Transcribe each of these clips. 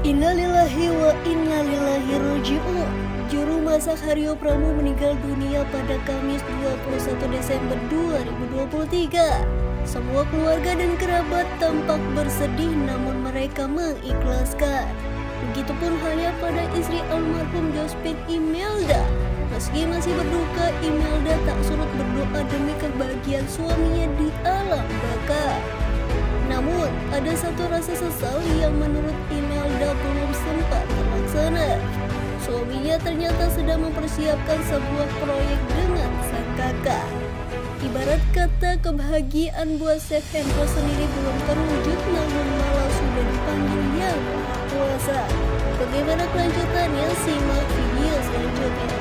Innalillahi wa inna ilaihi raji'un. Juru masak Haryo Pramu meninggal dunia pada Kamis 21 Desember 2023. Semua keluarga dan kerabat tampak bersedih namun mereka mengikhlaskan. Begitupun halnya pada istri almarhum Jospin Imelda. Meski masih berduka, Imelda tak surut berdoa demi kebahagiaan suaminya di alam baka. Namun, ada satu rasa sesal yang menurut Imelda belum sempat terlaksana. Suaminya ternyata sedang mempersiapkan sebuah proyek dengan sang kakak. Ibarat kata kebahagiaan buat Chef Hendro sendiri belum terwujud, namun malah sudah dipanggil yang Maha Kuasa. Bagaimana kelanjutannya? Simak video selanjutnya.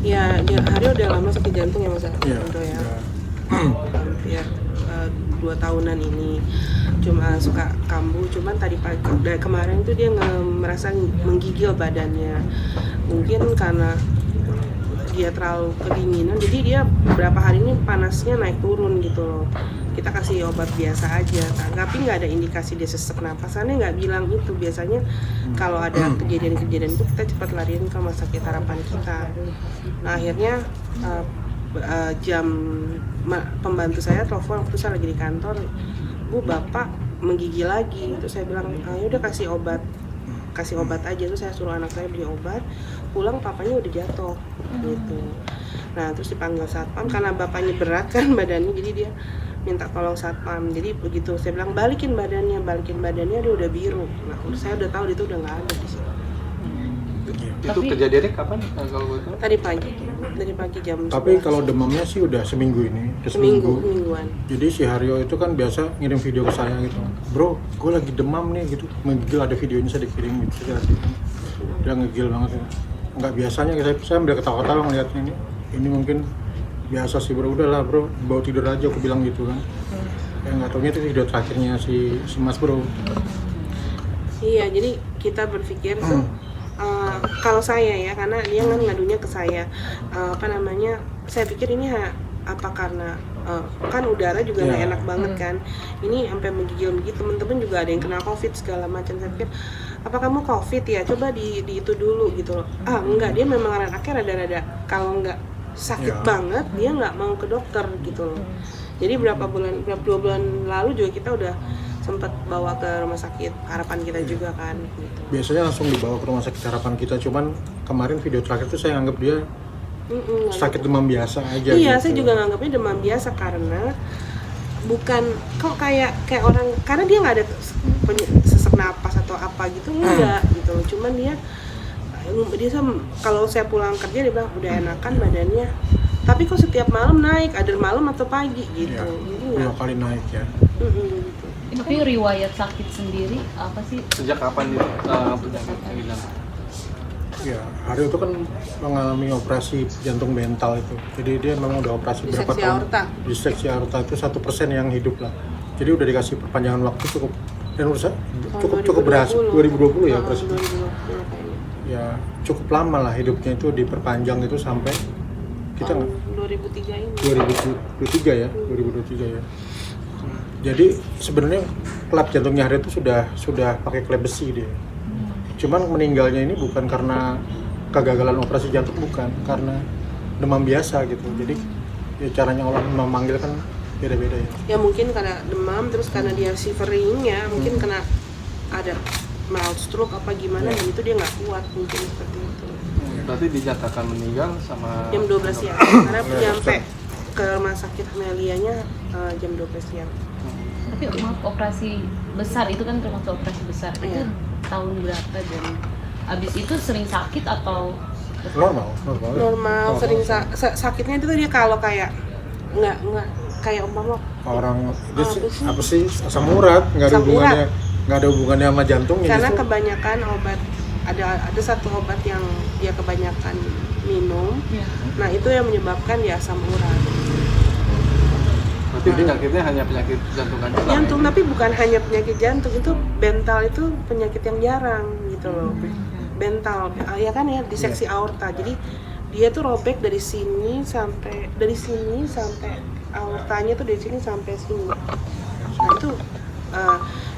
Ya, Haryo udah lama sakit jantung ya Mas Iya. Hendro ya. Hampir 2 tahunan ini. Cuma suka kambuh, cuman tadi pagi dari kemarin tuh dia merasa menggigil badannya. Mungkin karena dia terlalu kedinginan, jadi dia beberapa hari ini panasnya naik turun gitu loh. Kita kasih obat biasa aja, tapi nggak ada indikasi dia sesak napas. Karena nggak bilang itu. Biasanya kalau ada kejadian-kejadian itu kita cepat lariin ke rumah sakit harapan kita. Nah akhirnya pembantu saya telepon waktu saya lagi di kantor, Bu, bapak menggigil lagi. Terus saya bilang, udah kasih obat aja. Terus saya suruh anak saya beli obat, pulang papanya udah jatuh gitu. Nah terus dipanggil satpam karena bapaknya berat kan badannya, jadi dia minta tolong satpam. Jadi begitu saya bilang balikin badannya dia udah biru. Nah saya udah tahu dia tuh udah nggak ada di sini. Itu kejadiannya kapan kalau begitu? Tadi pagi jam 11. Tapi kalau demamnya sih udah seminggu ini, semingguan. Jadi si Haryo itu kan biasa ngirim video ke saya gitu, bro, gue lagi demam nih gitu, menggigil, ada videonya saya dikirim gitu, dia ngegil banget ya. Nggak biasanya, saya udah ketawa-ketawa ngeliatnya ini mungkin biasa sih bro, udahlah bro, bawa tidur aja, aku bilang gitu kan. Ya nggak taunya itu video terakhirnya si Mas bro. Iya, jadi kita berpikir tuh kalau saya ya, karena dia kan ngadunya ke saya, saya pikir ini apa karena kan udara juga nggak enak banget kan, ini sampai menggigil begitu. Temen-temen juga ada yang kena covid segala macam. Saya pikir apa kamu covid ya, coba di itu dulu gitu loh. Enggak, dia memang anaknya rada-rada kalau nggak sakit banget dia nggak mau ke dokter gitu loh. Jadi 2 bulan lalu juga kita udah sempat bawa ke rumah sakit harapan kita juga kan gitu. Biasanya langsung dibawa ke rumah sakit harapan kita, cuman kemarin video terakhir tuh saya anggap dia sakit demam biasa aja. Iya, gitu. saya juga nganggapnya demam biasa karena bukan kok kayak orang, karena dia nggak ada sesak napas atau apa gitu, enggak gitu loh. Cuman dia kalau saya pulang kerja dia bilang udah enakan badannya, tapi kok setiap malam naik, ada malam atau pagi gitu. Jadi 2 kali naik ya. Tapi riwayat sakit sendiri apa sih? Sejak kapan dia penyakit hilang? Ya, Haryo itu kan mengalami operasi jantung mental itu. Jadi dia memang udah operasi berapa tahun? Diseksi aorta itu 1% yang hidup lah. Jadi udah dikasih perpanjangan waktu cukup, dan cukup berhasil. 2020 ya operasi. Ya cukup lama lah hidupnya itu, diperpanjang itu sampai kita 2003 ini. 2023 ya. Jadi sebenarnya klep jantungnya Haryo itu sudah pakai klep besi dia. Cuman meninggalnya ini bukan karena kegagalan operasi jantung, bukan, karena demam biasa gitu. Jadi ya caranya Allah memanggil kan beda-beda ya. Ya mungkin karena demam, terus karena dia shiveringnya, mungkin kena ada mild stroke apa gimana, dan itu dia nggak kuat, mungkin seperti itu. Berarti dinyatakan meninggal sama Jam 12 siang, karena nyampe ke rumah sakit Melianya jam 12 siang. Tapi maaf, operasi besar itu kan termasuk operasi besar. Itu tahun berapa dan abis itu sering sakit atau Normal. Sering sakitnya itu dia kalau kayak nggak kayak umpama orang apa sih asam urat, nggak ada Asam urat. hubungannya sama jantungnya. karena justru. kebanyakan obat ada satu obat yang dia kebanyakan minum. Nah itu yang menyebabkan dia asam urat. Berarti penyakitnya hanya penyakit jantung aja lah. Jantung, tapi bukan hanya penyakit jantung, itu bental itu penyakit yang jarang gitu loh. Bental, ya kan ya, diseksi aorta. Jadi dia tuh robek dari sini sampai aortanya tuh dari sini sampai sini. Nah itu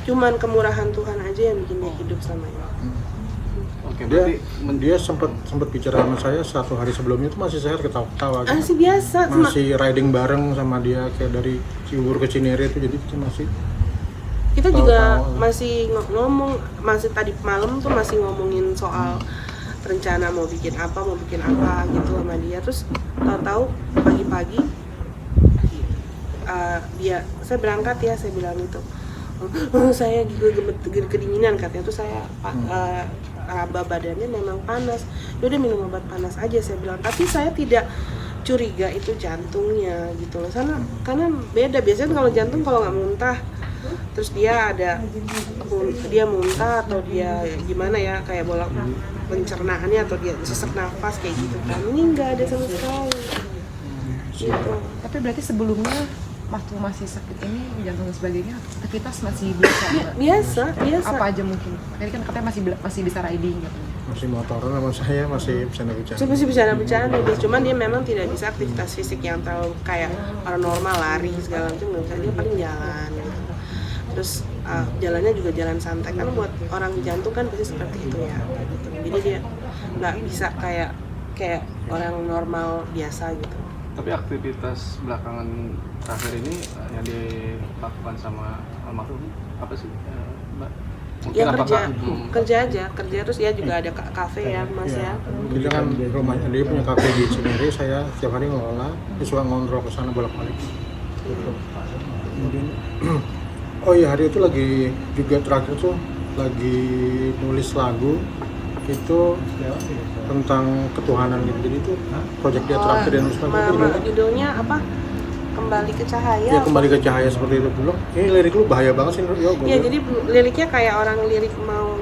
cuman kemurahan Tuhan aja yang bikin dia hidup selamanya. Oke, dia sempat bicara sama saya 1 hari sebelumnya itu masih sehat, ketawa-ketawa gitu. Masih biasa, Masih riding bareng sama dia kayak dari Cibubur ke Cinere itu, jadi masih kita juga masih ngomong, masih tadi malam tuh masih ngomongin soal rencana mau bikin apa gitu sama dia. Terus tahu-tahu pagi-pagi saya berangkat ya, saya bilang itu saya kedinginan katanya tuh saya raba badannya memang panas. Udah minum obat panas aja saya bilang, tapi saya tidak curiga itu jantungnya gitu loh. Karena beda, biasanya kalau jantung kalau nggak muntah terus dia muntah atau dia gimana ya, kayak bolak pencernaannya atau dia sesak nafas kayak gitu kan. Ini nggak ada sama sekali gitu. Tapi berarti sebelumnya waktu masih sakit ini jantung dan sebagainya aktivitas masih biasa Mbak? Biasa Apa aja mungkin? Tadi kan katanya masih bisa riding gitu. masih motoran sama saya, masih bercanda-bercanda. Saya masih bercanda-bercanda, cuman dia memang tidak bisa aktivitas fisik yang terlalu kayak orang normal, lari segala macam nggak bisa. Dia paling jalan gitu. Terus jalannya juga jalan santai, karena buat orang jantung kan pasti seperti itu ya gitu. Jadi dia nggak bisa kayak orang normal biasa gitu. Tapi aktivitas belakangan terakhir ini yang dilakukan sama almarhum apa sih, Mbak? Mungkin Ya kerja terus dia juga ada kafe ya Mas ya. Kita kan rumahnya dia punya kafe di Cinere, saya setiap hari ngelola, dia suka ngontrol ke sana bolak-balik. Gitu. Kemudian oh iya, hari itu lagi juga terakhir tuh lagi nulis lagu itu tentang ketuhanan gitu. Jadi itu proyek dia terakhir dan nulis lagu itu judulnya apa? Kembali ke Cahaya. Ya, Kembali ke Cahaya seperti itu. Belum, ini lirik lu bahaya banget sih yo. Iya, jadi liriknya kayak orang lirik mau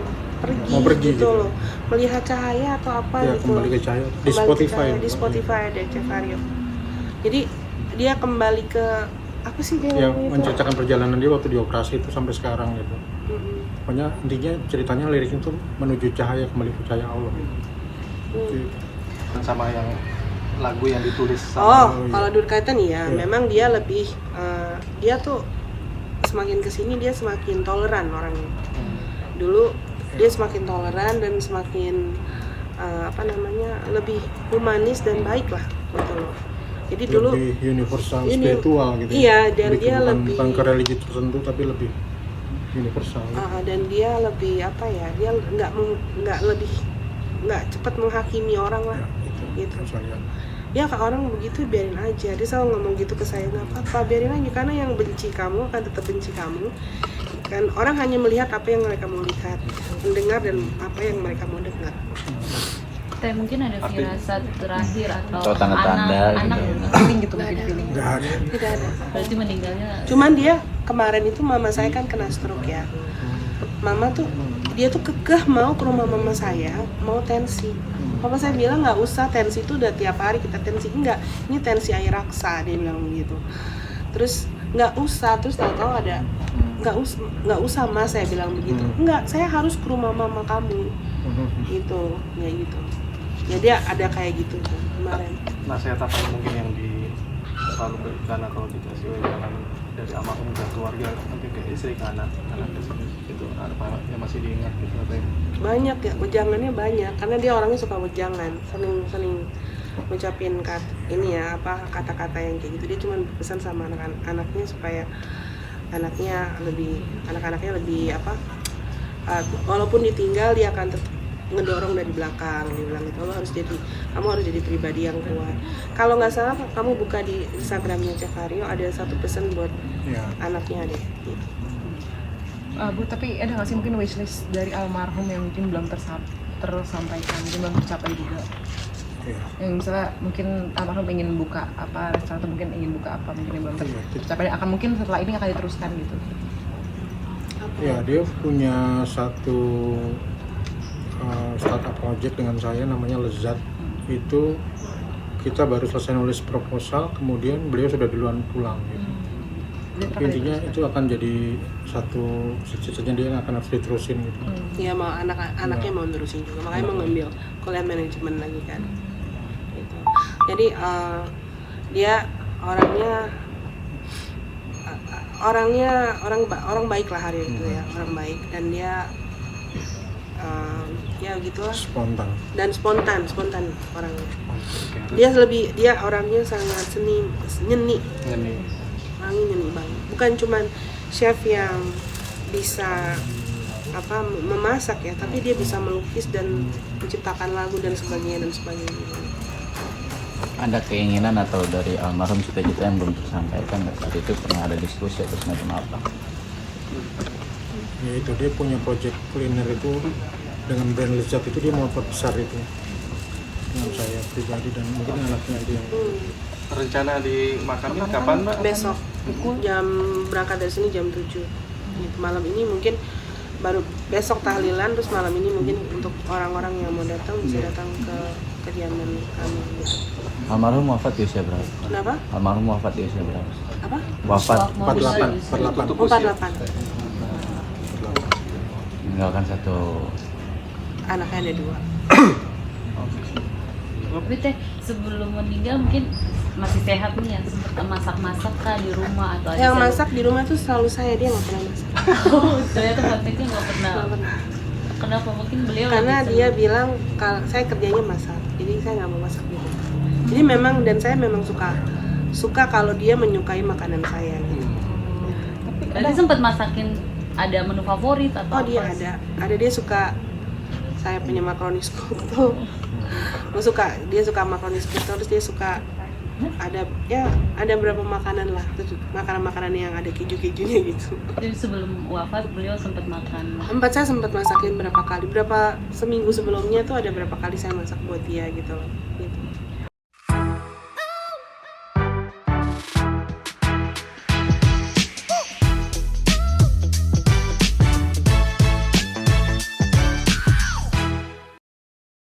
pergi gitu loh. Melihat cahaya atau apa Ya, gitu. Kembali ke Cahaya di Kembali ke Spotify. Cahaya, di Spotify ada Cevario. Jadi dia kembali ke apa sih dia Yang ngomong itu? menceritakan perjalanan dia waktu dioperasi itu sampai sekarang gitu. Mm-mm. Pokoknya intinya ceritanya liriknya itu menuju cahaya, kembali ke cahaya Allah. Gitu. Dan sama yang lagu yang ditulis Oh, sama kalau Durkaitan ya, Iya. memang dia lebih dia tuh semakin kesini dia semakin toleran orangnya. Dulu dia semakin toleran dan semakin lebih humanis dan baik lah gitu loh. Jadi dulu lebih universal, spiritual gitu. Iya, dan dia bukan ke religi tertentu tapi lebih universal. dan dia lebih dia nggak cepat menghakimi orang lah. Ya, itu Gitu. saya. Ya kalau orang begitu biarin aja, dia selalu ngomong gitu ke saya, nggak apa-apa, biarin aja, karena yang benci kamu akan tetap benci kamu kan. Orang hanya melihat apa yang mereka mau lihat, mendengar dan apa yang mereka mau dengar. Teh, mungkin ada firasat terakhir atau tanda-tanda anak Feeling gitu mungkin feeling. Nggak ada. Tidak ada. berarti meninggalnya Cuman dia kemarin itu mama saya kan kena stroke ya. Mama tuh dia tuh kekeh mau ke rumah mama saya, mau tensi. Papa saya bilang nggak usah, tensi itu udah tiap hari kita tensi. Enggak, ini tensi air raksa, dia bilang begitu. Terus nggak usah, terus tahu-tahu ada nggak usah Mas, saya bilang begitu. Enggak, saya harus ke rumah mama kamu. Gitu, ya gitu. Ya dia ada kayak gitu tuh kemarin. nasihat apa mungkin yang selalu berikan atau dikasih jangan dari almarhum ke keluarga, mungkin ke istri, ke anak itu apa yang masih diingat gitu apa yang Banyak ya, wejangannya banyak, karena dia orangnya suka wejangan, sering ngucapin kata-kata yang kayak gitu. Dia cuma pesan sama anak-anaknya supaya anak-anaknya lebih walaupun ditinggal dia akan tetap ngedorong dari belakang. Dia bilang gitu, kamu harus jadi pribadi yang kuat. Kalau nggak salah kamu buka di Instagramnya Cevario, ada satu pesan buat anaknya deh gitu. Bu, tapi ada nggak sih mungkin wishlist dari almarhum yang mungkin belum tersampaikan, mungkin belum tercapai juga? Iya. Yang misalnya mungkin almarhum ingin buka apa restoran atau mungkin ingin buka apa mungkin yang belum tercapai akan mungkin setelah ini akan diteruskan gitu. Ya, dia punya satu startup project dengan saya namanya Lezat. Itu kita baru selesai nulis proposal, kemudian beliau sudah duluan pulang gitu. Tapi intinya itu akan jadi satu cita-citanya dia yang akan harus diterusin gitu. Ya mau anaknya mau nerusin juga, makanya mau ngambil kuliah manajemen lagi kan. Gitu. Jadi dia orang baik lah Haryo itu ya, orang baik, dan dia ya gitulah, Spontan. dan spontan orangnya. Dia orangnya sangat nyeni orangnya nyeni banget, bukan cuman chef yang bisa memasak ya, tapi dia bisa melukis dan menciptakan lagu dan sebagainya. Ada keinginan atau dari almarhum cita-cita yang belum tersampaikan saat itu, pernah ada diskusi atau semacam apa? Ya itu dia punya project kuliner itu dengan brand Lezat itu dia mau besar itu dengan saya pribadi dan mungkin anaknya itu yang Rencana dimakamnya kapan, Mbak? Besok jam berangkat dari sini jam 7 gitu. Malam ini mungkin baru besok tahlilan, terus malam ini mungkin untuk orang-orang yang mau datang bisa datang ke kediaman kami gitu. Almarhum wafat di usia berapa? Kenapa? Almarhum wafat di usia berapa? Apa? Wafat 48. 48. meninggalkan satu. Anaknya ada 2. Tapi teh sebelum meninggal mungkin masih sehat nih ya, sempat masak-masak kah di rumah atau ada Yang masak di rumah tuh selalu saya, dia nggak pernah masak. Oh, ternyata prakteknya nggak pernah. Nggak pernah. Kenapa? Mungkin beliau Karena lebih dia senang. bilang kalau saya kerjanya masak, jadi saya nggak mau masak gitu. Jadi memang, dan saya memang suka kalau dia menyukai makanan saya gitu. Tadi sempat masakin, ada menu favorit atau Oh dia apa? ada dia suka, saya punya makaroni skuto. Dia suka makaroni skuto, terus dia suka ada berapa makanan lah, makanan yang ada keju-kejunya gitu. Jadi sebelum wafat beliau sempat makan. Saya sempat masakin berapa seminggu sebelumnya tuh ada berapa kali saya masak buat dia gitu loh. Gitu.